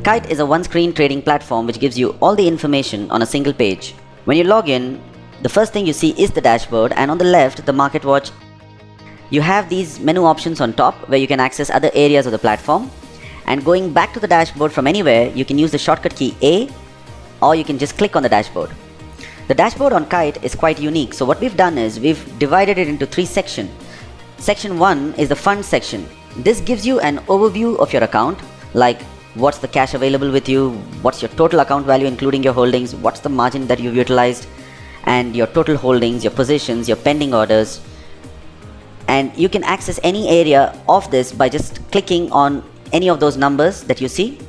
Kite is a one-screen trading platform which gives you all the information on a single page. When you log in, the first thing you see is the dashboard, and on the left, the market watch. You have these menu options on top where you can access other areas of the platform. And going back to the dashboard from anywhere, you can use the shortcut key A, or you can just click on the dashboard. The dashboard on Kite is quite unique, so what we've done is we've divided it into 3 sections. Section 1 is the fund section. This gives you an overview of your account, like what's the cash available with you, what's your total account value including your holdings, what's the margin that you've utilized, and your total holdings, your positions, your pending orders. And you can access any area of this by just clicking on any of those numbers that you see,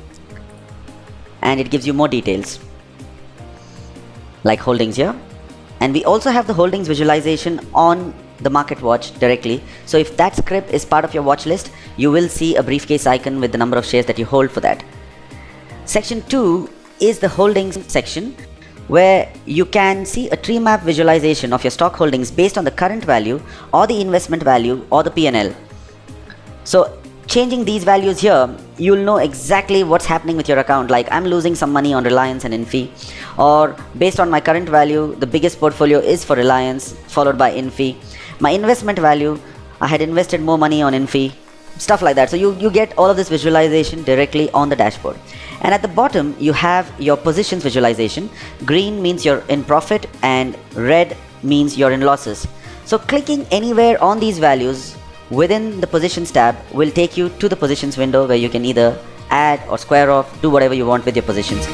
and it gives you more details like holdings here. And we also have the holdings visualization on the market watch directly. So if that script is part of your watch list, you will see a briefcase icon with the number of shares that you hold for that. Section 2 is the holdings section, where you can see a tree map visualization of your stock holdings based on the current value or the investment value or the P&L. So changing these values here, you'll know exactly what's happening with your account. Like, I'm losing some money on Reliance and Infi, or based on my current value, the biggest portfolio is for Reliance, followed by Infi. My investment value, I had invested more money on Infi, stuff like that. So you get all of this visualization directly on the dashboard. And at the bottom, you have your positions visualization. Green means you're in profit and red means you're in losses. So clicking anywhere on these values within the positions tab will take you to the positions window where you can either add or square off, do whatever you want with your positions.